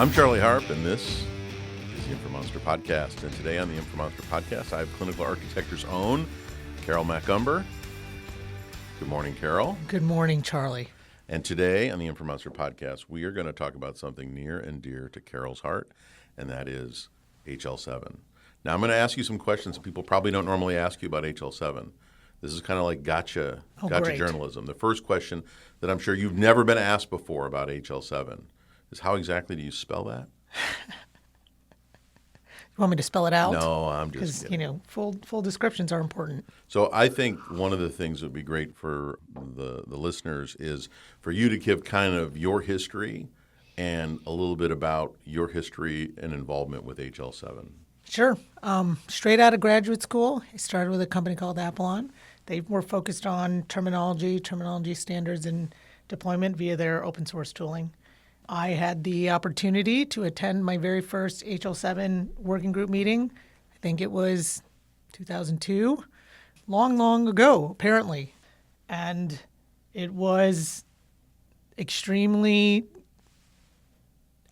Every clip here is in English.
I'm Charlie Harp, and this is the Informonster podcast. And today on the Informonster podcast, I have Clinical Architecture's own Carol Macumber. Good morning, Carol. Good morning, Charlie. And today on the Informonster podcast, we are going to talk about something near and dear to Carol's heart, and that is HL7. Now, I'm going to ask you some questions that people probably don't normally ask you about HL7. This is kind of like gotcha journalism. The first question that I'm sure you've never been asked before about HL7 is how exactly do you spell that? You want me to spell it out? No, I'm just kidding. Because, full descriptions are important. So I think one of the things that would be great for the listeners is for you to give kind of your history and a little bit about your history and involvement with HL7. Sure. Straight out of graduate school, I started with a company called Apollon. They were focused on terminology standards, and deployment via their open source tooling. I had the opportunity to attend my very first HL7 working group meeting. I think it was 2002, long ago, apparently. And it was extremely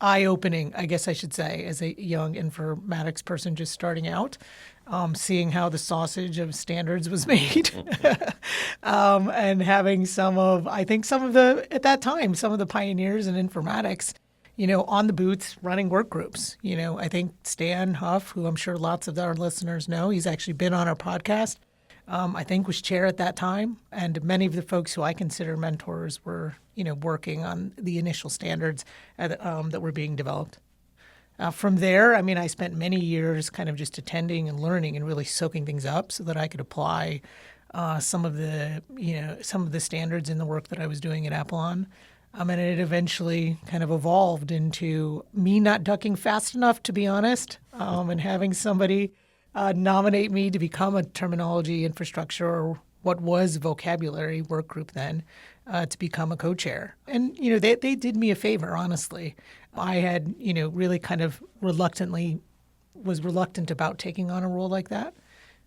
eye-opening, I guess I should say, as a young informatics person just starting out, seeing how the sausage of standards was made, and having some of the pioneers in informatics, on the booths running work groups. I think Stan Huff, who I'm sure lots of our listeners know, he's actually been on our podcast, I think was chair at that time. And many of the folks who I consider mentors were, working on the initial standards that were being developed. From there, I spent many years kind of just attending and learning and really soaking things up so that I could apply some of the standards in the work that I was doing at Apollon. And it eventually kind of evolved into me not ducking fast enough, to be honest, and having somebody nominate me to become a terminology infrastructure, or what was vocabulary work group then, to become a co-chair. And, they did me a favor, honestly. I had, really kind of was reluctant about taking on a role like that.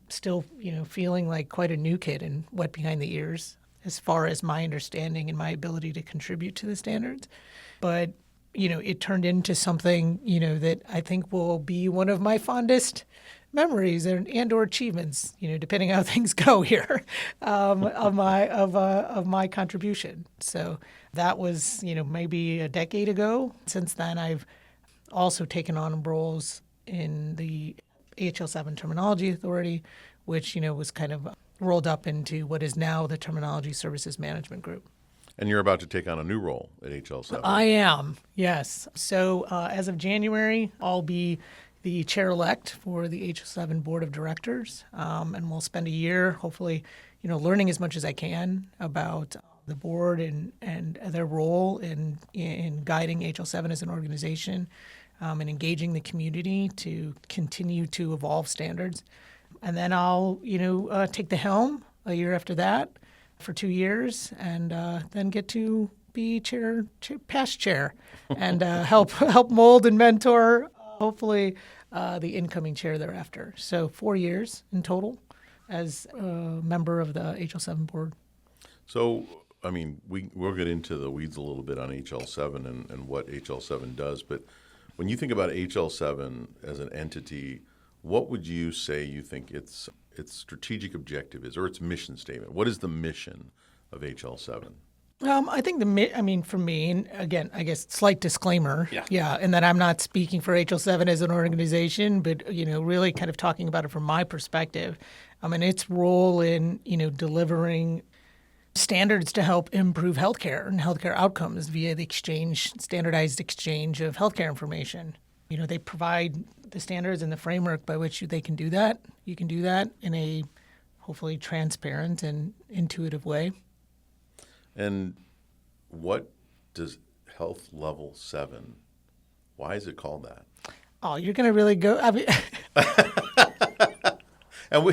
Still, feeling like quite a new kid and wet behind the ears as far as my understanding and my ability to contribute to the standards. But, it turned into something, that I think will be one of my fondest memories and or achievements, depending how things go here, of my contribution. So that was, maybe a decade ago. Since then, I've also taken on roles in the HL7 Terminology Authority, which, was kind of rolled up into what is now the Terminology Services Management Group. And you're about to take on a new role at HL7. I am, yes. So as of January, I'll be the chair-elect for the HL7 Board of Directors, and we'll spend a year, hopefully, learning as much as I can about the board and their role in guiding HL7 as an organization, and engaging the community to continue to evolve standards. And then I'll, take the helm a year after that for 2 years, and then get to be past chair, and help mold and mentor, hopefully, the incoming chair thereafter. So 4 years in total as a member of the HL7 board. So, we'll get into the weeds a little bit on HL7 and what HL7 does, but when you think about HL7 as an entity, what would you say you think its strategic objective is, or its mission statement? What is the mission of HL7? I think for me, and again, I guess slight disclaimer, and that I'm not speaking for HL7 as an organization, but, really kind of talking about it from my perspective. Its role in, delivering standards to help improve healthcare and healthcare outcomes via the standardized exchange of healthcare information. They provide the standards and the framework by which they can do that. You can do that in a hopefully transparent and intuitive way. And what does Health Level 7, why is it called that? Oh, you're going to really go... And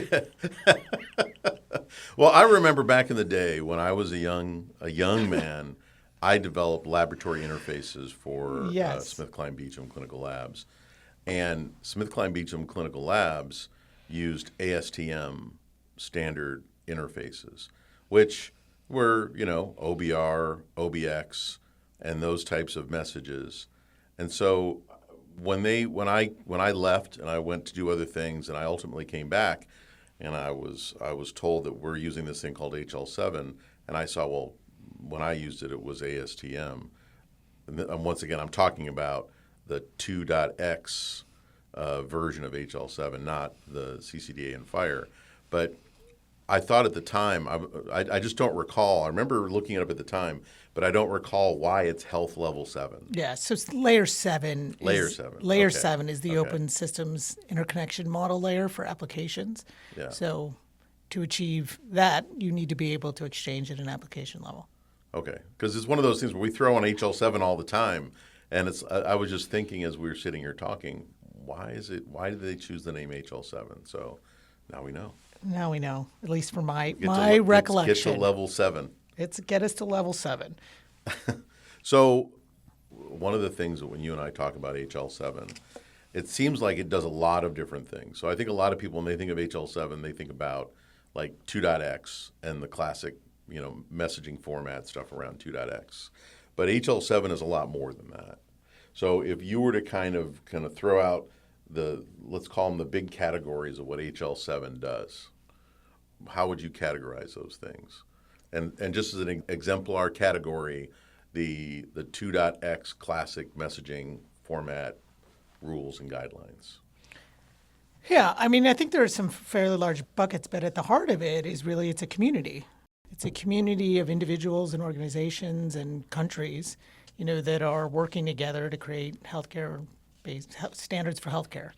well, I remember back in the day when I was a young man, I developed laboratory interfaces for SmithKline Beecham Clinical Labs. And SmithKline Beecham Clinical Labs used ASTM standard interfaces, which were, OBR, OBX, and those types of messages. And so when I left and I went to do other things and I ultimately came back and I was told that we're using this thing called HL7 and I saw, well, when I used it, it was ASTM. And once again, I'm talking about the 2.x version of HL7, not the CCDA and FHIR. But I thought at the time, I just don't recall. I remember looking it up at the time, but I don't recall why it's health level 7. Yeah, so it's layer 7. Layer 7. Layer Okay. 7 is the Okay. open systems interconnection model layer for applications. Yeah. So to achieve that, you need to be able to exchange at an application level. Okay, because it's one of those things where we throw on HL7 all the time, and I was just thinking as we were sitting here talking, why did they choose the name HL7? So now we know. Now we know, at least for my Get recollection. to level 7. It's get us to level 7. So one of the things that when you and I talk about HL7, it seems like it does a lot of different things. So I think a lot of people, when they think of HL7, they think about like 2.x and the classic, messaging format stuff around 2.x. But HL7 is a lot more than that. So if you were to kind of throw out let's call them the big categories of what HL7 does, how would you categorize those things? And just as an exemplar category, the 2.x classic messaging format rules and guidelines. Yeah, I mean, I think there are some fairly large buckets, but at the heart of it is really it's a community. It's a community of individuals and organizations and countries, that are working together to create healthcare-based standards for healthcare,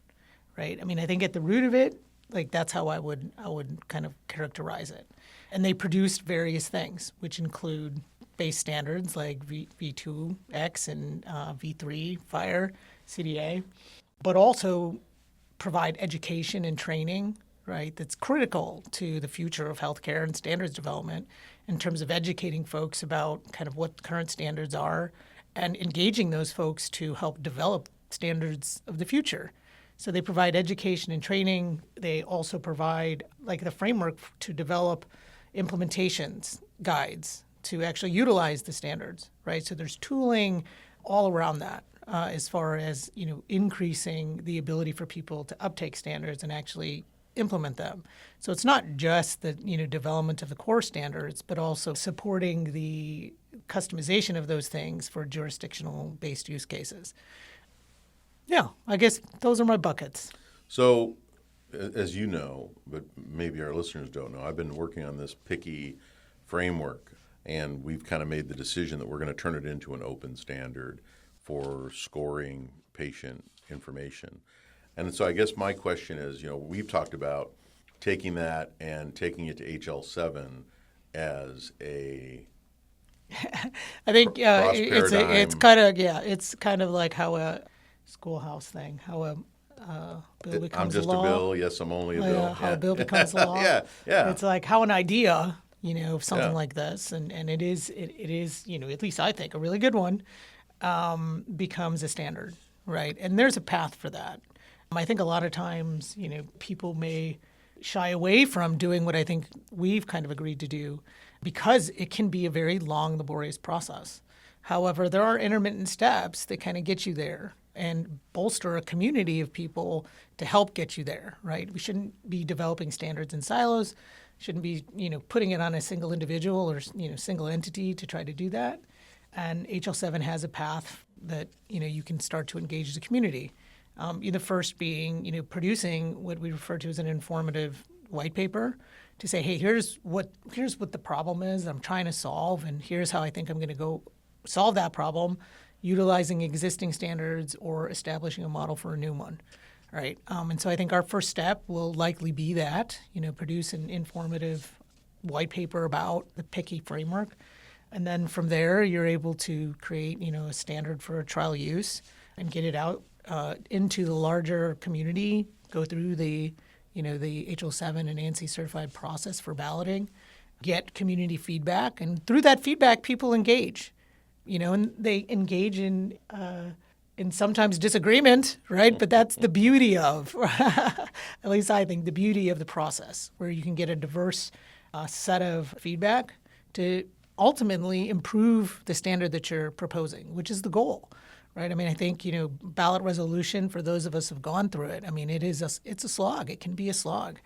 right? I mean, I think at the root of it, like that's how I would kind of characterize it. And they produced various things, which include base standards like V2X and V3 FHIR, CDA, but also provide education and training, right? That's critical to the future of healthcare and standards development in terms of educating folks about kind of what current standards are and engaging those folks to help develop standards of the future. So they provide education and training. They also provide like the framework to develop implementations, guides to actually utilize the standards, right? So there's tooling all around that as far as, increasing the ability for people to uptake standards and actually implement them. So it's not just the, development of the core standards, but also supporting the customization of those things for jurisdictional-based use cases. Yeah, I guess those are my buckets. So, as you know, but maybe our listeners don't know, I've been working on this picky framework, and we've kind of made the decision that we're going to turn it into an open standard for scoring patient information. And so I guess my question is, we've talked about taking that and taking it to HL7 as a I think cross-paradigm. it's kind of like how a schoolhouse thing, how a bill becomes I'm just a law. a bill. Yes, I'm only a bill. How a bill becomes a law. Yeah. It's like how an idea, of something like this, and it is, at least I think, a really good one, becomes a standard, right? And there's a path for that. I think a lot of times, people may shy away from doing what I think we've kind of agreed to do because it can be a very long, laborious process. However, there are intermittent steps that kind of get you there and bolster a community of people to help get you there, right? We shouldn't be developing standards in silos, shouldn't be, putting it on a single individual or, single entity to try to do that. And HL7 has a path that, you can start to engage as a community. The first being, producing what we refer to as an informative white paper to say, hey, here's what the problem is I'm trying to solve, and here's how I think I'm going to go solve that problem, utilizing existing standards or establishing a model for a new one, right? And so I think our first step will likely be that, produce an informative white paper about the picky framework. And then from there, you're able to create, a standard for trial use and get it out into the larger community, go through the HL7 and ANSI certified process for balloting, get community feedback, and through that feedback, people engage, and they engage in sometimes disagreement, right? But that's the beauty of, at least I think, the beauty of the process, where you can get a diverse set of feedback to ultimately improve the standard that you're proposing, which is the goal, right? I mean, I think, ballot resolution, for those of us who've gone through it, I mean, it's a slog. It can be a slog.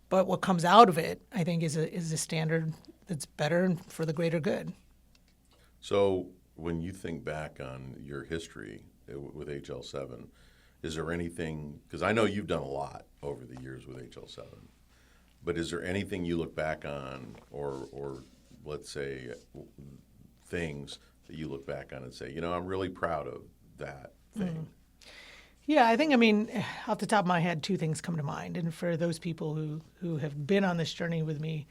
But what comes out of it, I think, is a standard that's better for the greater good. So when you think back on your history with HL7, is there anything, because I know you've done a lot over the years with HL7, but is there anything you look back on or let's say things that you look back on and say, I'm really proud of that thing? Yeah, I think, I mean, off the top of my head, two things come to mind. And for those people who have been on this journey with me,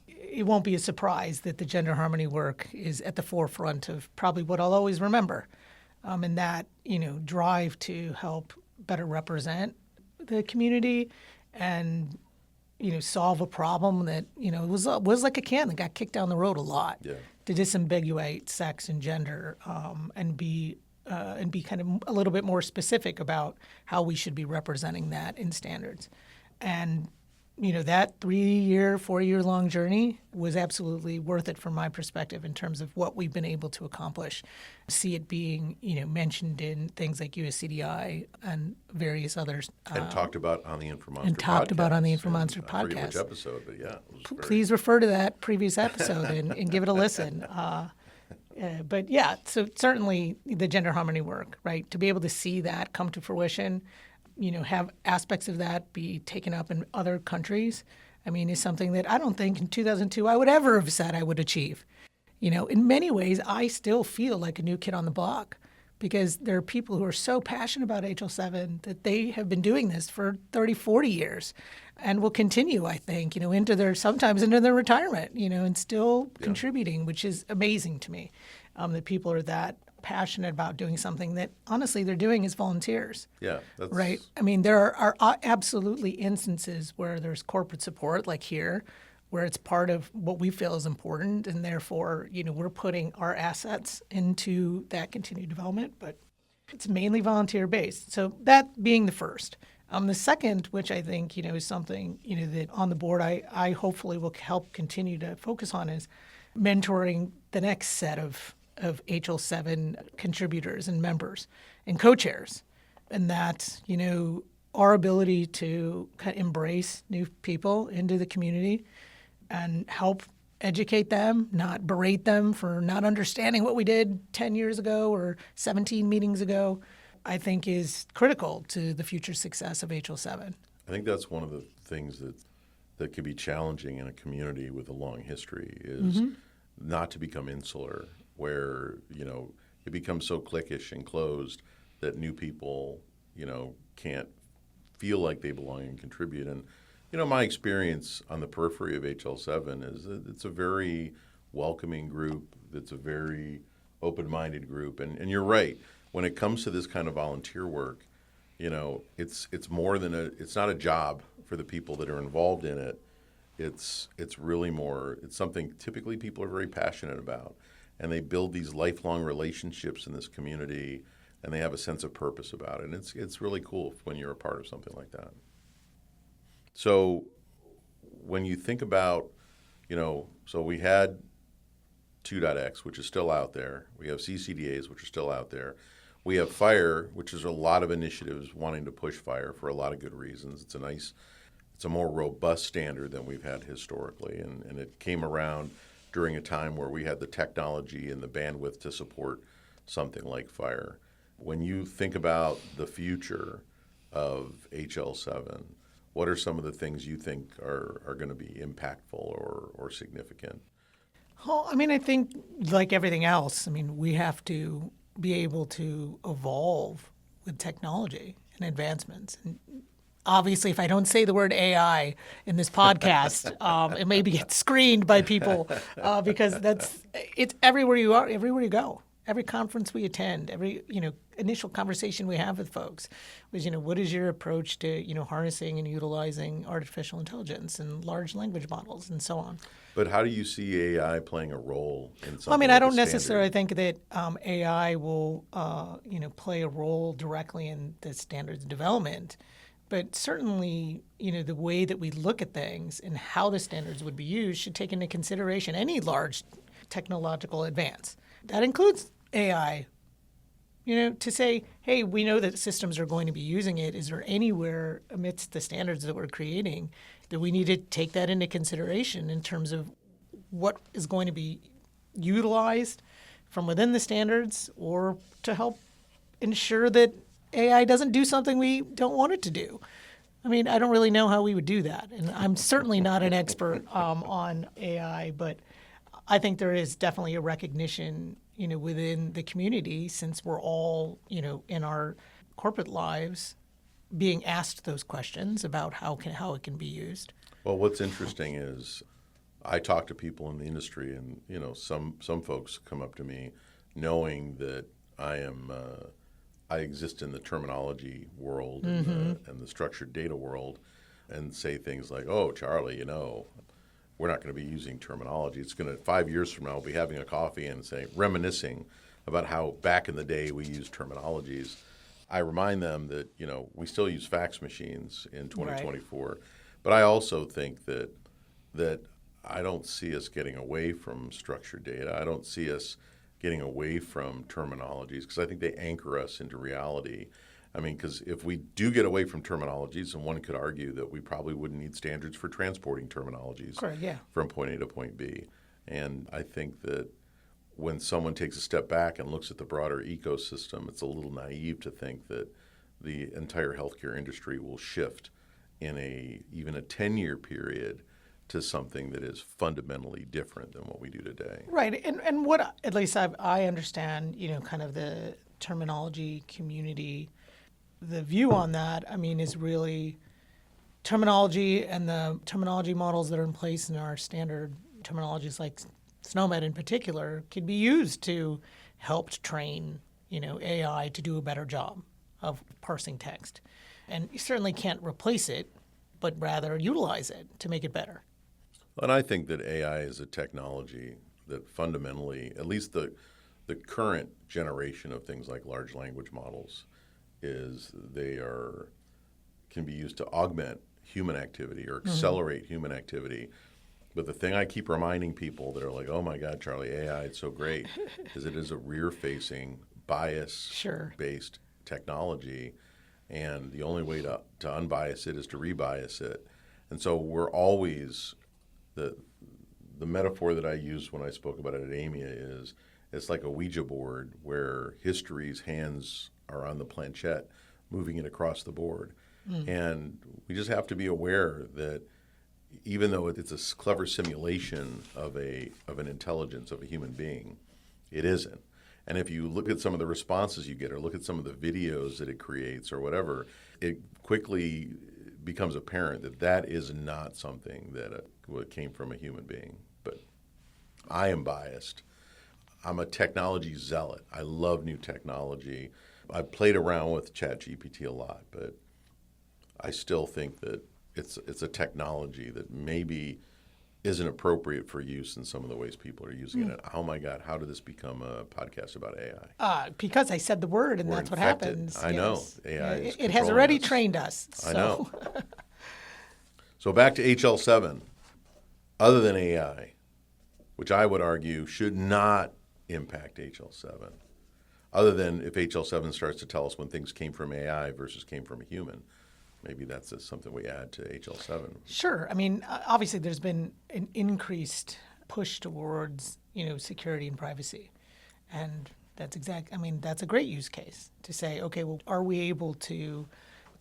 it won't be a surprise that the gender harmony work is at the forefront of probably what I'll always remember. And that, drive to help better represent the community and, solve a problem that, was like a can that got kicked down the road a lot. Yeah. To disambiguate sex and gender and be kind of a little bit more specific about how we should be representing that in standards. And, that 3-year, 4-year-long journey was absolutely worth it from my perspective in terms of what we've been able to accomplish. See it being, mentioned in things like USCDI and various others. And talked about on the Informonster And talked about on the Informonster I forget podcast. which episode, but yeah. It was Please refer to that previous episode and give it a listen. But yeah, so certainly the gender harmony work, right? To be able to see that come to fruition, have aspects of that be taken up in other countries, I mean, is something that I don't think in 2002 I would ever have said I would achieve. In many ways, I still feel like a new kid on the block because there are people who are so passionate about HL7 that they have been doing this for 30, 40 years and will continue, I think, sometimes into their retirement, and still contributing, which is amazing to me, that people are that passionate about doing something that honestly they're doing as volunteers. Yeah. That's... Right. I mean, there are absolutely instances where there's corporate support, like here, where it's part of what we feel is important, and therefore, we're putting our assets into that continued development, but it's mainly volunteer-based. So that being the first. The second, which I think, is something, that on the board I hopefully will help continue to focus on, is mentoring the next set of HL7 contributors and members and co-chairs. And that, our ability to kind of embrace new people into the community and help educate them, not berate them for not understanding what we did 10 years ago or 17 meetings ago, I think is critical to the future success of HL7. I think that's one of the things that can be challenging in a community with a long history is not to become insular, where, it becomes so cliquish and closed that new people, can't feel like they belong and contribute. And, my experience on the periphery of HL7 is that it's a very welcoming group. It's a very open-minded group. And you're right. When it comes to this kind of volunteer work, it's more than it's not a job for the people that are involved in it. It's really more, it's something typically people are very passionate about. And they build these lifelong relationships in this community, and they have a sense of purpose about it. And it's really cool when you're a part of something like that. So when you think about, so we had 2.x, which is still out there. We have CCDAs, which are still out there. We have FHIR, which is a lot of initiatives wanting to push FHIR for a lot of good reasons. It's a more robust standard than we've had historically, and it came around during a time where we had the technology and the bandwidth to support something like FHIR. When you think about the future of HL7, what are some of the things you think are going to be impactful or significant? Well, I mean, I think like everything else, we have to be able to evolve with technology and advancements. And obviously, if I don't say the word AI in this podcast, it maybe gets screened by people because it's everywhere you are, everywhere you go. Every conference we attend, every initial conversation we have with folks was what is your approach to harnessing and utilizing artificial intelligence and large language models and so on. But how do you see AI playing a role in something? Well, like I don't a necessarily standard? think that AI will play a role directly in the standards development. But certainly, the way that we look at things and how the standards would be used should take into consideration any large technological advance. That includes AI to say, hey, we know that systems are going to be using it. Is there anywhere amidst the standards that we're creating that we need to take that into consideration in terms of what is going to be utilized from within the standards, or to help ensure that AI doesn't do something we don't want it to do? I mean, I don't really know how we would do that. And I'm certainly not an expert on AI, but I think there is definitely a recognition, within the community, since we're all, in our corporate lives being asked those questions about how it can be used. Well, what's interesting is I talk to people in the industry, and some folks come up to me knowing that I exist in the terminology world and the structured data world, and say things like, "Oh, Charlie, we're not going to be using terminology. It's going to 5 years from now, we'll be having a coffee and reminiscing about how back in the day we used terminologies." I remind them that we still use fax machines in 2024, right. But I also think that I don't see us getting away from structured data. I don't see us getting away from terminologies, because I think they anchor us into reality. I mean, because if we do get away from terminologies, and one could argue that we probably wouldn't need standards for transporting terminologies Correct, yeah. from point A to point B. And I think that when someone takes a step back and looks at the broader ecosystem, it's a little naive to think that the entire healthcare industry will shift in even a 10-year period to something that is fundamentally different than what we do today. Right. And what, at least I understand, kind of the terminology community, the view on that, is really terminology, and the terminology models that are in place in our standard terminologies, like SNOMED in particular, can be used to help train, AI to do a better job of parsing text. And you certainly can't replace it, but rather utilize it to make it better. And I think that AI is a technology that fundamentally, at least the current generation of things like large language models, can be used to augment human activity or accelerate human activity. But the thing I keep reminding people that are like, "Oh my God, Charlie, AI, it's so great," is it is a rear-facing, bias-based technology, and the only way to unbias it is to rebias it. And so we're always the metaphor that I used when I spoke about it at AMIA is it's like a Ouija board where history's hands are on the planchette, moving it across the board. And we just have to be aware that even though it's a clever simulation of an intelligence of a human being, it isn't. And if you look at some of the responses you get, or look at some of the videos that it creates or whatever, it quickly becomes apparent that is not something that came from a human being. But I am biased. I'm a technology zealot. I love new technology. I've played around with ChatGPT a lot, but I still think that it's a technology that maybe isn't appropriate for use in some of the ways people are using it. And, oh my God, how did this become a podcast about AI? Because I said the word, and that's infected. What happens. I know. AI is it has already us. Trained us. So. I know. So back to HL7. Other than AI, which I would argue should not impact HL7, other than if HL7 starts to tell us when things came from AI versus came from a human, maybe that's something we add to HL7. Sure. Obviously there's been an increased push towards, security and privacy. And that's that's a great use case to say, okay, well, are we able to,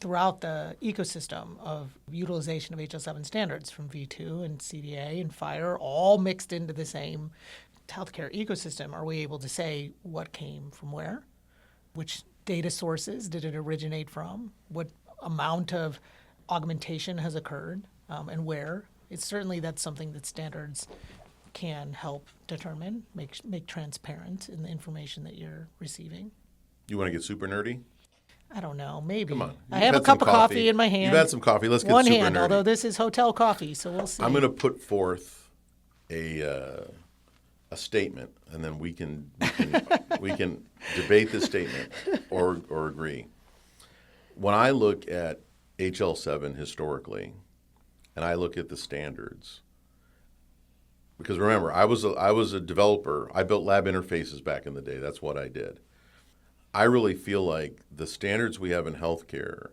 throughout the ecosystem of utilization of HL7 standards from V2 and CDA and FHIR, all mixed into the same healthcare ecosystem, are we able to say what came from where? Which data sources did it originate from? What amount of augmentation has occurred, and where? That's something that standards can help determine, make transparent in the information that you're receiving. You want to get super nerdy? I don't know, maybe. Come on. I have a cup of coffee in my hand. You've had some coffee. Let's get One super hand, nerdy. although this is hotel coffee, so we'll see. I'm going to put forth a statement, and then we can debate this statement or agree. When I look at HL7 historically, and I look at the standards, because remember, I was a developer. I built lab interfaces back in the day. That's what I did. I really feel like the standards we have in healthcare,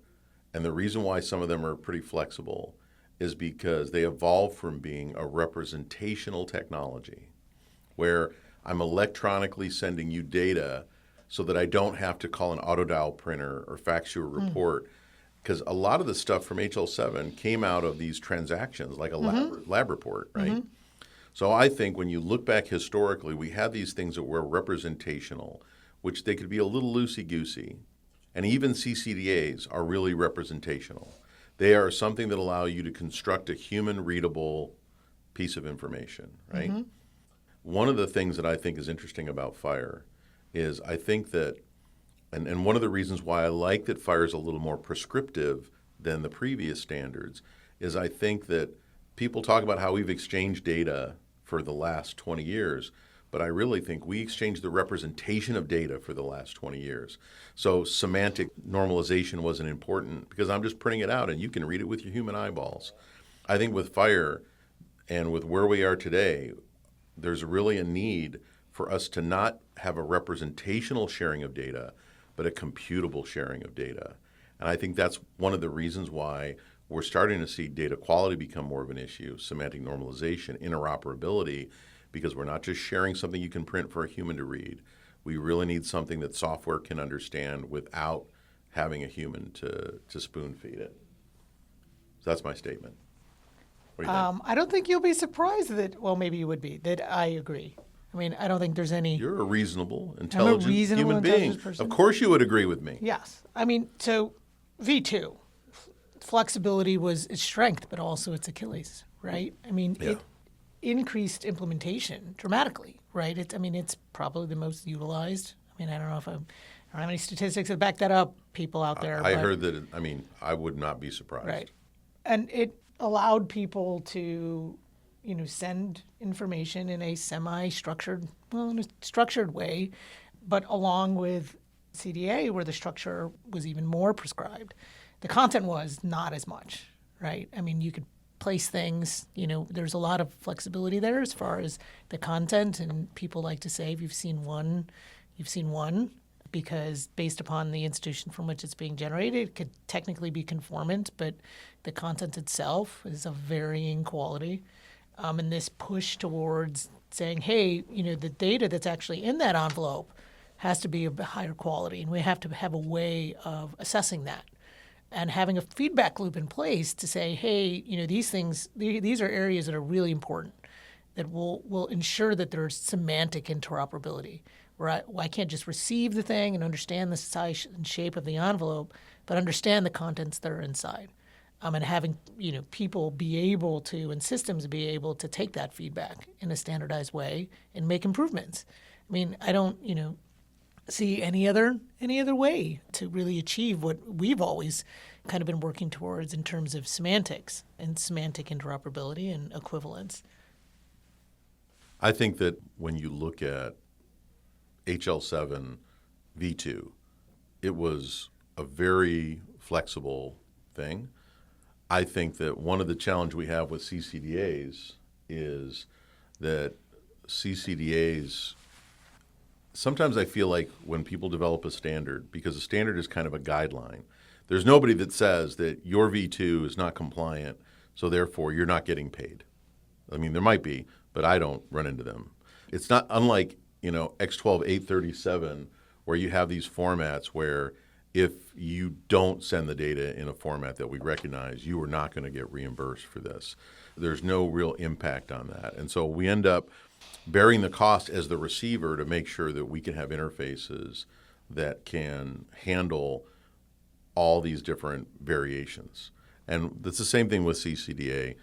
and the reason why some of them are pretty flexible, is because they evolved from being a representational technology, where I'm electronically sending you data so that I don't have to call an autodial printer or fax you a report. Because a lot of the stuff from HL7 came out of these transactions, like a lab report, right? So I think when you look back historically, we had these things that were representational, which they could be a little loosey-goosey. And even CCDAs are really representational. They are something that allow you to construct a human-readable piece of information, right? One of the things that I think is interesting about FHIR is I think that, and one of the reasons why I like that FHIR is a little more prescriptive than the previous standards, is I think that people talk about how we've exchanged data for the last 20 years, but I really think we exchanged the representation of data for the last 20 years. So semantic normalization wasn't important because I'm just printing it out and you can read it with your human eyeballs. I think with FHIR and with where we are today, there's really a need for us to not have a representational sharing of data, but a computable sharing of data. And I think that's one of the reasons why we're starting to see data quality become more of an issue, semantic normalization, interoperability, because we're not just sharing something you can print for a human to read. We really need something that software can understand without having a human to spoon feed it. So that's my statement. What do you think? I don't think you'll be surprised that, well, maybe you would be, that I agree. I mean, I don't think there's any. You're a reasonable, intelligent human being. intelligent person. Of course you would agree with me. Yes. I mean, so V2, flexibility was its strength, but also its Achilles, right? I mean, it increased implementation dramatically, right? It's probably the most utilized. I mean, I don't know how many statistics that back that up, people out there. I heard that, I would not be surprised. Right. And it allowed people to, send information in a semi-structured, in a structured way, but along with CDA, where the structure was even more prescribed, the content was not as much, right? I mean, you could place things, there's a lot of flexibility there as far as the content, and people like to say, if you've seen one, because based upon the institution from which it's being generated, it could technically be conformant, but the content itself is of varying quality. And this push towards saying, hey, the data that's actually in that envelope has to be of higher quality, and we have to have a way of assessing that. And having a feedback loop in place to say, hey, these things, these are areas that are really important, that will ensure that there's semantic interoperability, where I can't just receive the thing and understand the size and shape of the envelope, but understand the contents that are inside. And having people be able to, and systems be able to take that feedback in a standardized way and make improvements. I mean, I don't see any other way to really achieve what we've always kind of been working towards in terms of semantics and semantic interoperability and equivalence. I think that when you look at HL7 V2, it was a very flexible thing. I think that one of the challenges we have with CCDAs is that CCDAs, sometimes I feel like when people develop a standard, because a standard is kind of a guideline, there's nobody that says that your V2 is not compliant, so therefore you're not getting paid. I mean, there might be, but I don't run into them. It's not unlike, X12 837, where you have these formats where if you don't send the data in a format that we recognize, you are not going to get reimbursed for this. There's no real impact on that. And so we end up bearing the cost as the receiver to make sure that we can have interfaces that can handle all these different variations. And it's the same thing with CCDA.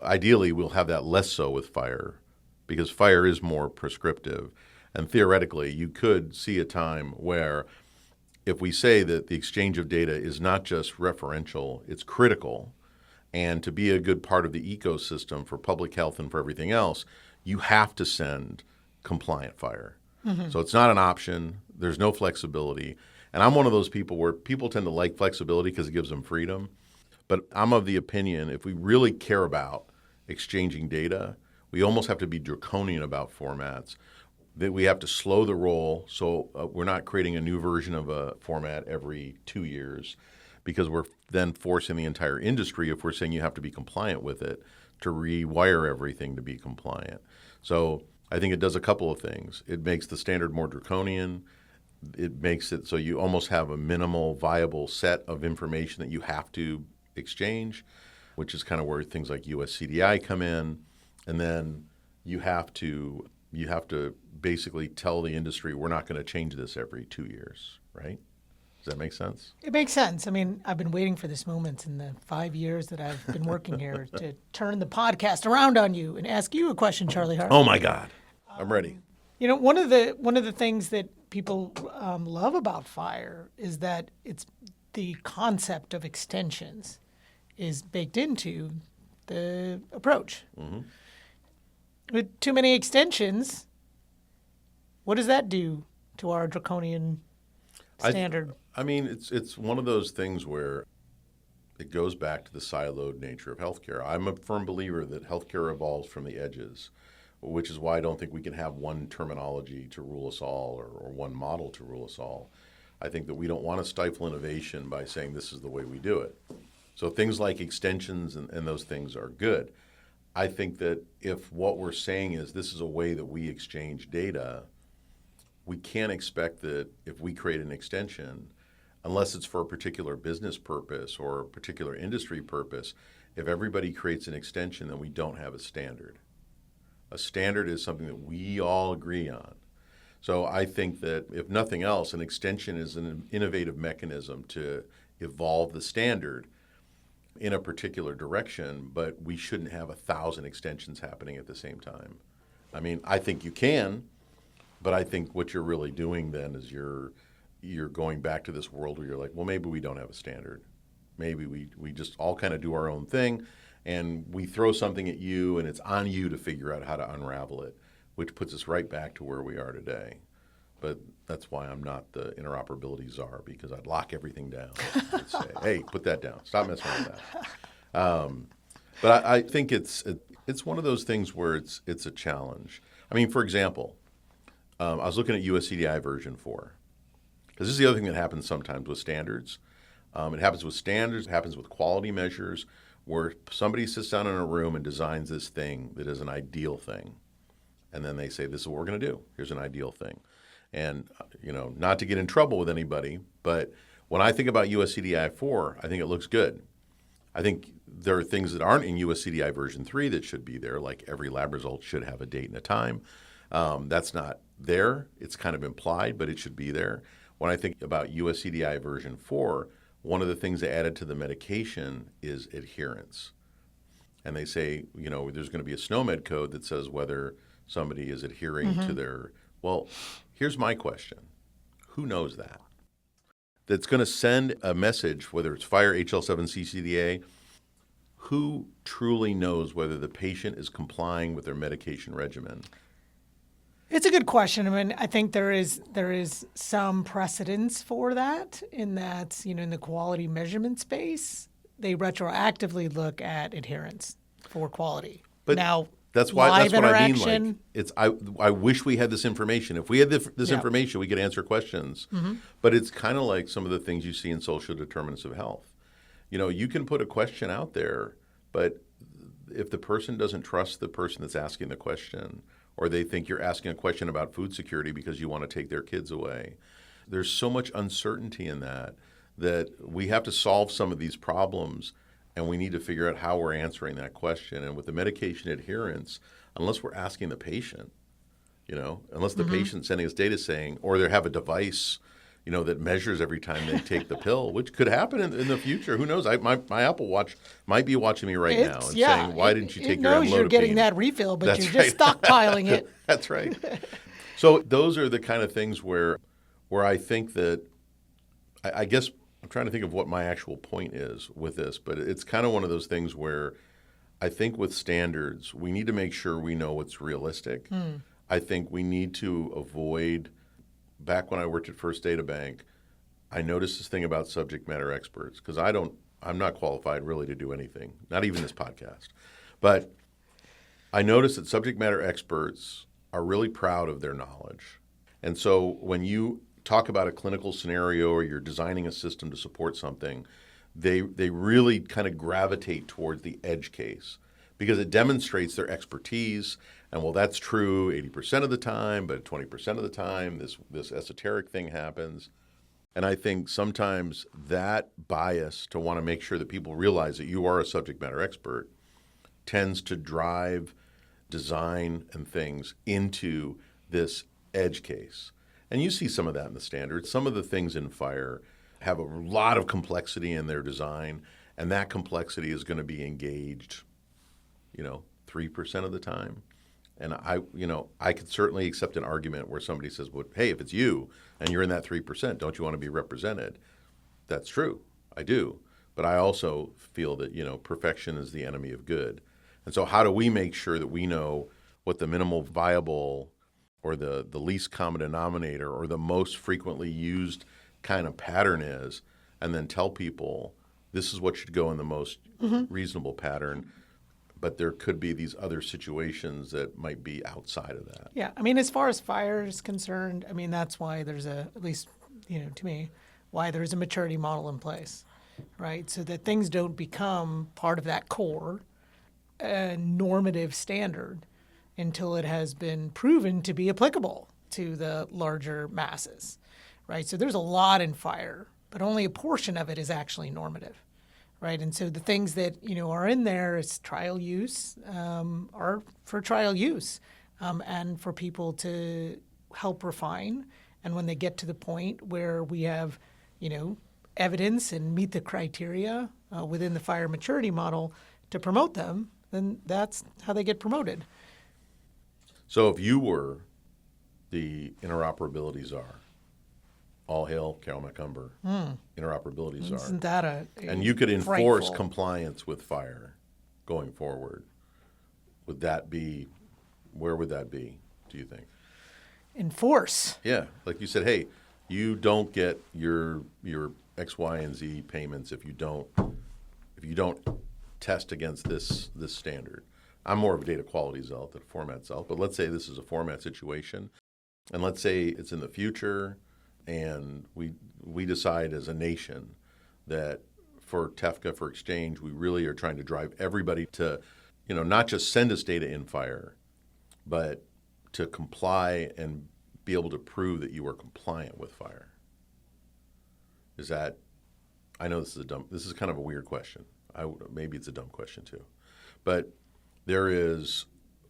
Ideally, we'll have that less so with FHIR, because FHIR is more prescriptive. And theoretically, you could see a time where if we say that the exchange of data is not just referential, it's critical, and to be a good part of the ecosystem for public health and for everything else, you have to send compliant FHIR. Mm-hmm. So it's not an option. There's no flexibility. And I'm one of those people where people tend to like flexibility because it gives them freedom. But I'm of the opinion if we really care about exchanging data, we almost have to be draconian about formats. that we have to slow the roll so we're not creating a new version of a format every 2 years, because we're then forcing the entire industry, if we're saying you have to be compliant with it, to rewire everything to be compliant. So I think it does a couple of things. It makes the standard more draconian. It makes it so you almost have a minimal viable set of information that you have to exchange, which is kind of where things like US CDI come in. And then you have to basically tell the industry, we're not going to change this every 2 years, right? Does that make sense? It makes sense. I mean, I've been waiting for this moment in the 5 years that I've been working here to turn the podcast around on you and ask you a question, Charlie Harp. Oh my God, I'm ready. You know, one of the things that people love about FHIR is that it's the concept of extensions is baked into the approach. Mm-hmm. With too many extensions, what does that do to our draconian standard? I mean, it's one of those things where it goes back to the siloed nature of healthcare. I'm a firm believer that healthcare evolves from the edges, which is why I don't think we can have one terminology to rule us all or one model to rule us all. I think that we don't want to stifle innovation by saying this is the way we do it. So things like extensions and those things are good. I think that if what we're saying is this is a way that we exchange data, we can't expect that if we create an extension, unless it's for a particular business purpose or a particular industry purpose, if everybody creates an extension, then we don't have a standard. A standard is something that we all agree on. So I think that if nothing else, an extension is an innovative mechanism to evolve the standard in a particular direction, but we shouldn't have 1,000 extensions happening at the same time. I mean, I think you can, but I think what you're really doing then is you're going back to this world where you're like, well, maybe we don't have a standard. Maybe we just all kind of do our own thing, and we throw something at you, and it's on you to figure out how to unravel it, which puts us right back to where we are today. But that's why I'm not the interoperability czar, because I'd lock everything down and say, hey, put that down. Stop messing with that. But I think it's one of those things where it's a challenge. I mean, for example, I was looking at US CDI version 4, because this is the other thing that happens sometimes with standards. It happens with standards, it happens with quality measures, where somebody sits down in a room and designs this thing that is an ideal thing. And then they say, this is what we're going to do. Here's an ideal thing. And, not to get in trouble with anybody, but when I think about US CDI 4, I think it looks good. I think there are things that aren't in US CDI version 3 that should be there, like every lab result should have a date and a time. That's not there. It's kind of implied, but it should be there. When I think about US CDI version 4, one of the things they added to the medication is adherence. And they say, there's going to be a SNOMED code that says whether somebody is adhering to their, well, here's my question. Who knows that? That's going to send a message, whether it's FHIR, HL7 CCDA, who truly knows whether the patient is complying with their medication regimen? It's a good question. I mean, I think there is some precedence for that in that, in the quality measurement space, they retroactively look at adherence for quality. But now, that's what I mean. Like, I wish we had this information. If we had this information, we could answer questions. Mm-hmm. But it's kind of like some of the things you see in social determinants of health. You can put a question out there, but if the person doesn't trust the person that's asking the question, or they think you're asking a question about food security because you want to take their kids away, there's so much uncertainty in that we have to solve some of these problems, and we need to figure out how we're answering that question. And with the medication adherence, unless we're asking the patient, unless the patient's sending us data saying, or they have a device, that measures every time they take the pill, which could happen in the future. Who knows? My Apple Watch might be watching me right now and saying, why didn't you take your amlodipine? It knows you're getting that refill, but you're just stockpiling it. That's right. So those are the kind of things where I think that, I guess I'm trying to think of what my actual point is with this, but it's kind of one of those things where I think with standards, we need to make sure we know what's realistic. I think we need to avoid, back when I worked at First Data Bank, I noticed this thing about subject matter experts, because I'm not qualified really to do anything, not even this podcast. But I noticed that subject matter experts are really proud of their knowledge. And so when you talk about a clinical scenario or you're designing a system to support something, they really kind of gravitate towards the edge case because it demonstrates their expertise. And well, that's true 80% of the time, but 20% of the time, this esoteric thing happens. And I think sometimes that bias to want to make sure that people realize that you are a subject matter expert tends to drive design and things into this edge case. And you see some of that in the standards. Some of the things in FHIR have a lot of complexity in their design, and that complexity is going to be engaged, 3% of the time. And I could certainly accept an argument where somebody says, well, hey, if it's you and you're in that 3%, don't you want to be represented? That's true. I do. But I also feel that, perfection is the enemy of good. And so how do we make sure that we know what the minimal viable or the least common denominator or the most frequently used kind of pattern is, and then tell people this is what should go in the most reasonable pattern, but there could be these other situations that might be outside of that. Yeah, as far as FHIR is concerned, that's why there's at least, to me, why there's a maturity model in place, right? So that things don't become part of that core normative standard until it has been proven to be applicable to the larger masses, right? So there's a lot in FHIR, but only a portion of it is actually normative, right? And so the things that, are in there as trial use are for trial use and for people to help refine. And when they get to the point where we have, evidence and meet the criteria within the FHIR maturity model to promote them, then that's how they get promoted. So if you were the interoperability czar, all hail Carol Macumber, interoperability czar. Isn't that and you could enforce compliance with FHIR going forward. Where would that be, do you think? Enforce? Yeah, like you said, hey, you don't get your X, Y, and Z payments if you don't test against this standard. I'm more of a data quality zealot than a format zealot, but let's say this is a format situation, and let's say it's in the future, and we decide as a nation that for TEFCA, for Exchange, we really are trying to drive everybody to, not just send us data in FHIR, but to comply and be able to prove that you are compliant with FHIR. I know this is kind of a weird question. Maybe it's a dumb question too, but there is,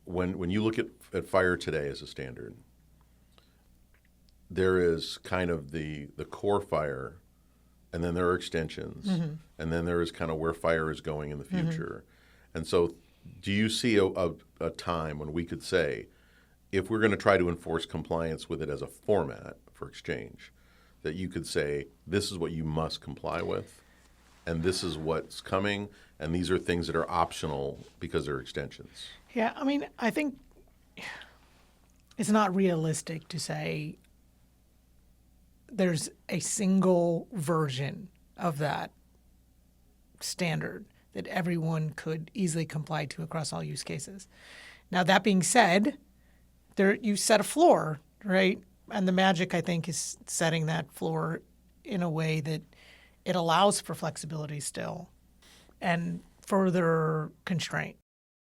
when you look at FHIR today as a standard, there is kind of the core FHIR, and then there are extensions, and then there is kind of where FHIR is going in the future. And so do you see a time when we could say, if we're going to try to enforce compliance with it as a format for Exchange, that you could say, this is what you must comply with, and this is what's coming, and these are things that are optional because they're extensions? Yeah, I think it's not realistic to say there's a single version of that standard that everyone could easily comply to across all use cases. Now, that being said, you set a floor, right? And the magic, I think, is setting that floor in a way that it allows for flexibility still and further constraint.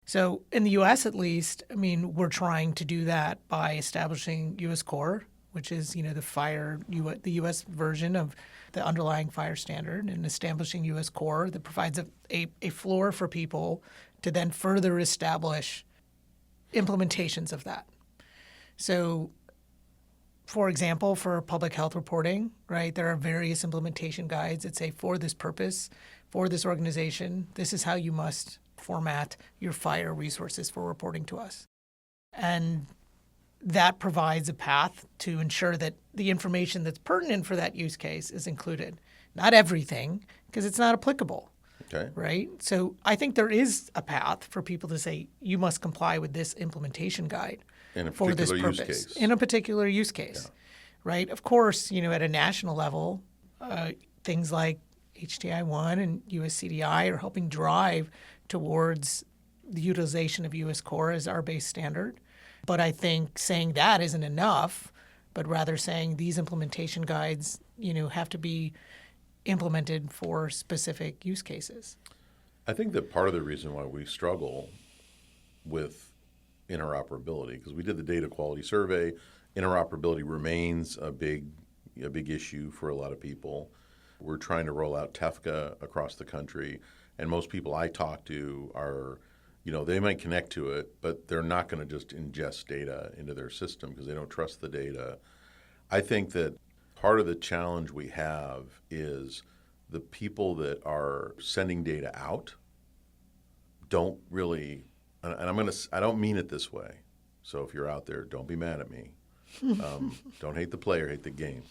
So in the U.S., at least, we're trying to do that by establishing U.S. Core, which is, the FHIR, the U.S. version of the underlying FHIR standard, and establishing U.S. Core that provides a floor for people to then further establish implementations of that. So, for example, for public health reporting, right, there are various implementation guides that say, for this purpose, for this organization, this is how you must format your FHIR resources for reporting to us. And that provides a path to ensure that the information that's pertinent for that use case is included. Not everything, because it's not applicable. Okay. Right? So I think there is a path for people to say, you must comply with this implementation guide for this purpose. In a particular use case. Yeah. Right? Of course, at a national level, things like HTI-1 and USCDI are helping drive towards the utilization of US Core as our base standard. But I think saying that isn't enough, but rather saying these implementation guides, have to be implemented for specific use cases. I think that part of the reason why we struggle with interoperability, because we did the data quality survey, interoperability remains a big issue for a lot of people. We're trying to roll out TEFCA across the country, and most people I talk to are, they might connect to it, but they're not going to just ingest data into their system because they don't trust the data. I think that part of the challenge we have is the people that are sending data out don't really, and I don't mean it this way. So if you're out there, don't be mad at me. Don't hate the player, hate the game.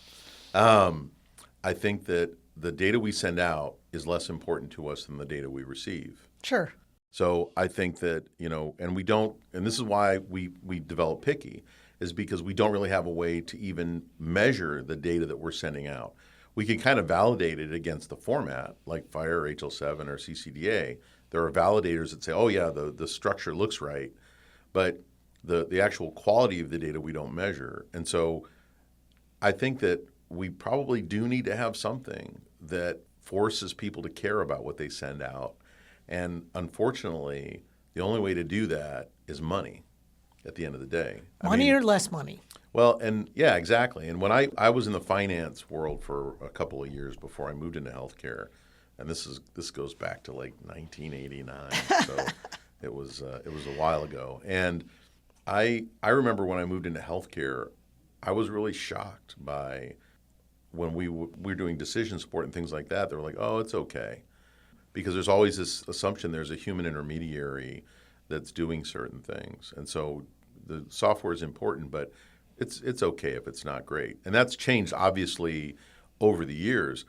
I think that the data we send out is less important to us than the data we receive. Sure. So I think that, and we don't, and this is why we develop Picky, is because we don't really have a way to even measure the data that we're sending out. We can kind of validate it against the format, like FHIR, HL7, or CCDA. There are validators that say, oh yeah, the structure looks right, but the actual quality of the data we don't measure. And so I think that we probably do need to have something that forces people to care about what they send out. And unfortunately, the only way to do that is money at the end of the day. Money or less money? Well, and yeah, exactly. And when I was in the finance world for a couple of years before I moved into healthcare, and this goes back to like 1989, so it was a while ago. And I remember when I moved into healthcare, I was really shocked by when we were doing decision support and things like that. They were like, oh, it's okay. Because there's always this assumption there's a human intermediary that's doing certain things. And so the software is important, but it's okay if it's not great. And that's changed, obviously, over the years.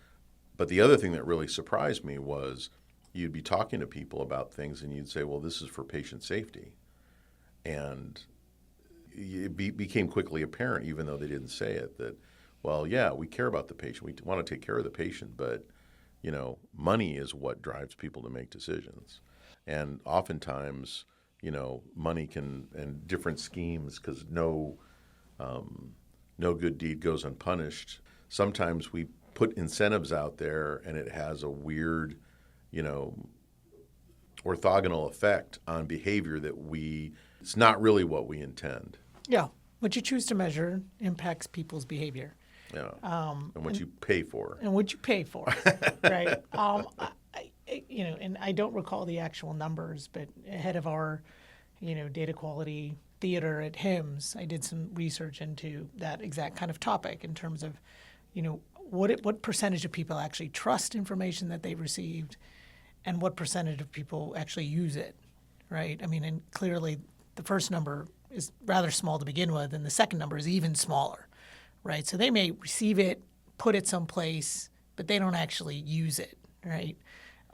But the other thing that really surprised me was you'd be talking to people about things and you'd say, well, this is for patient safety. And it became quickly apparent, even though they didn't say it, that, well, yeah, we care about the patient. We want to take care of the patient, but money is what drives people to make decisions. And oftentimes, money and different schemes, because no good deed goes unpunished. Sometimes we put incentives out there and it has a weird, orthogonal effect on behavior that it's not really what we intend. Yeah. What you choose to measure impacts people's behavior. Yeah. And what you pay for. And what you pay for, right? And I don't recall the actual numbers, but ahead of our, data quality theater at HIMSS, I did some research into that exact kind of topic in terms of, what percentage of people actually trust information that they've received and what percentage of people actually use it, right? And clearly the first number is rather small to begin with, and the second number is even smaller, right? So they may receive it, put it someplace, but they don't actually use it, right?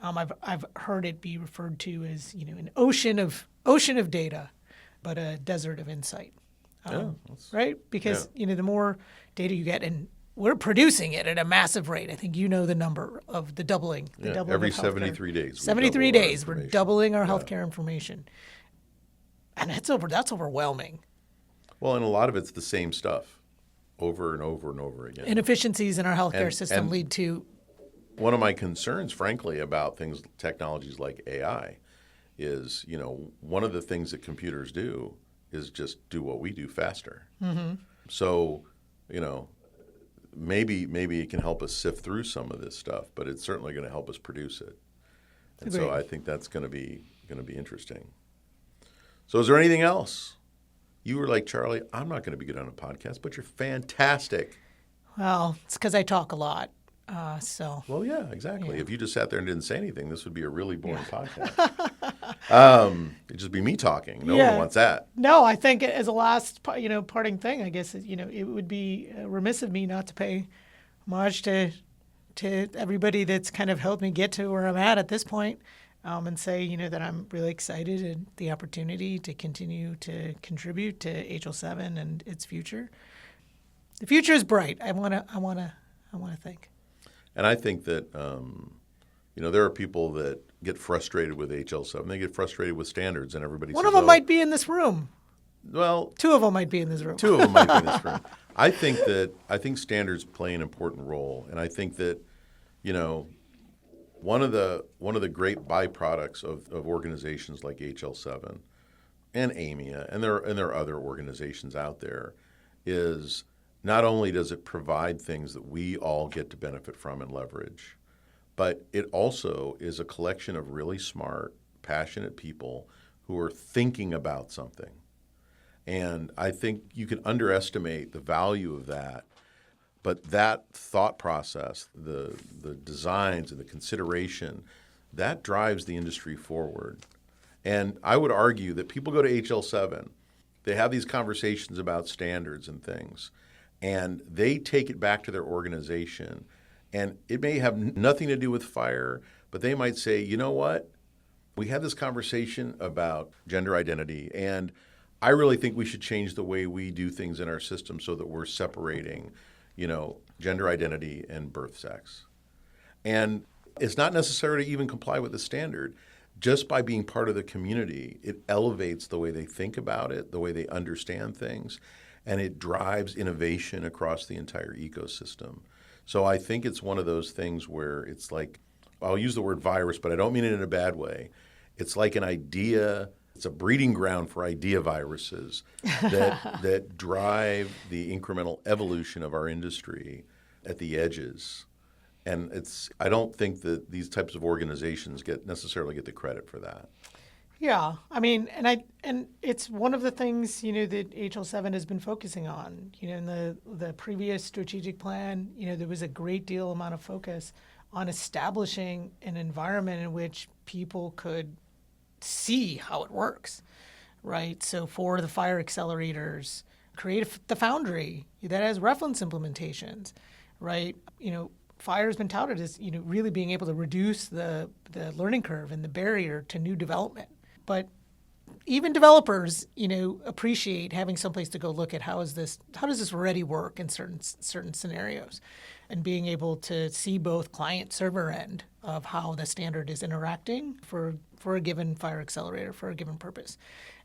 I've heard it be referred to as an ocean of data, but a desert of insight, right? Because the more data you get, and we're producing it at a massive rate. I think the number of the doubling. Every 73 days. 73 days, we're doubling our healthcare information, and that's overwhelming. Well, and a lot of it's the same stuff, over and over and over again. Inefficiencies in our healthcare system lead to. One of my concerns, frankly, about technologies like AI is, one of the things that computers do is just do what we do faster. Mm-hmm. So, maybe it can help us sift through some of this stuff, but it's certainly going to help us produce it. And Agreed. So I think that's going to be interesting. So is there anything else? You were like, Charlie, I'm not going to be good on a podcast, but you're fantastic. Well, it's because I talk a lot. Well, yeah, exactly. Yeah. If you just sat there and didn't say anything, this would be a really boring podcast. It'd just be me talking. No one wants that. No, I think as a last, parting thing, I guess, it would be remiss of me not to pay homage to everybody that's kind of helped me get to where I'm at this point, and say, that I'm really excited at the opportunity to continue to contribute to HL7 and its future. The future is bright. I want to think. And I think that, there are people that get frustrated with HL7. They get frustrated with standards, and everybody One says, of them might be in this room. Well, Two of them might be in this room. two of them might be in this room. I think standards play an important role, and I think that, you know, one of the great byproducts of organizations like HL7 and AMIA and there are other organizations out there is not only does it provide things that we all get to benefit from and leverage, but it also is a collection of really smart, passionate people who are thinking about something. And I think you can underestimate the value of that. But that thought process, the designs and the consideration, that drives the industry forward. And I would argue that people go to HL7, they have these conversations about standards and things, and they take it back to their organization. And it may have nothing to do with FHIR, but they might say, you know what? We had this conversation about gender identity, and I really think we should change the way we do things in our system so that we're separating, you know, gender identity and birth sex. And it's not necessary to even comply with the standard. Just by being part of the community, it elevates the way they think about it, the way they understand things, and it drives innovation across the entire ecosystem. So I think it's one of those things where it's like, I'll use the word virus, but I don't mean it in a bad way. It's like an idea. It's a breeding ground for idea viruses that drive the incremental evolution of our industry at the edges. And I don't think that these types of organizations necessarily get the credit for that. Yeah, I mean, and it's one of the things, you know, that HL7 has been focusing on. You know, in the previous strategic plan, you know, there was a great amount of focus on establishing an environment in which people could see how it works, right? So for the FHIR accelerators, create the Foundry that has reference implementations, right? You know, FHIR has been touted as, you know, really being able to reduce the learning curve and the barrier to new development. But even developers, you know, appreciate having someplace to go look at how does this already work in certain scenarios, and being able to see both client server end of how the standard is interacting for a given FHIR accelerator for a given purpose.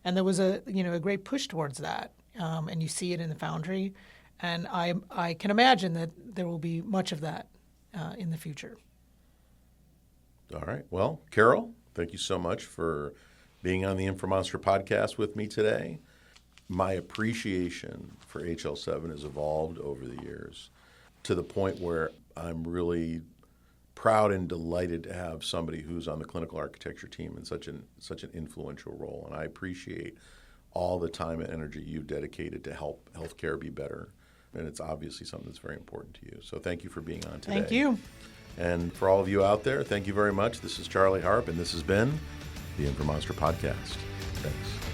And there was a great push towards that, and you see it in the Foundry, and I can imagine that there will be much of that in the future. All right. Well, Carol, thank you so much for being on the Informonster podcast with me today. My appreciation for HL7 has evolved over the years to the point where I'm really proud and delighted to have somebody who's on the clinical architecture team in such an influential role. And I appreciate all the time and energy you've dedicated to help healthcare be better. And it's obviously something that's very important to you. So thank you for being on today. Thank you. And for all of you out there, thank you very much. This is Charlie Harp, and this has been the Informonster Podcast. Thanks.